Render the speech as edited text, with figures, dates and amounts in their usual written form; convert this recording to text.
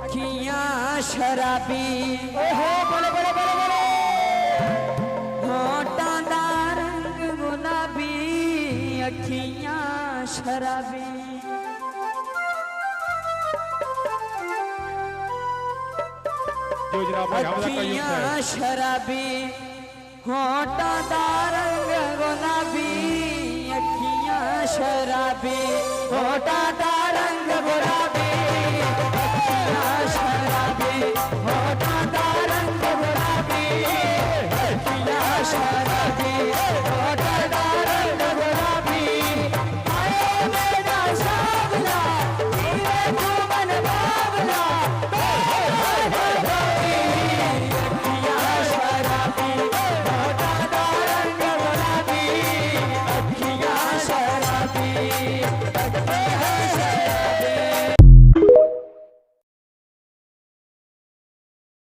अखियां शराबी ओहो बोले बोले बोले बोले होठां दा रंग गुलाबी अखियां शराबी अखियां शराबी होठां दा रंग गुलाबी अखियां शराबी होठां दा रंग गुलाबी अखियां शराबी होठां दा रंग गुलाबी अखियां शराबी होठां दा रंग गुलाबी आए मेरा सावला जीवे तू मन बावला शराबी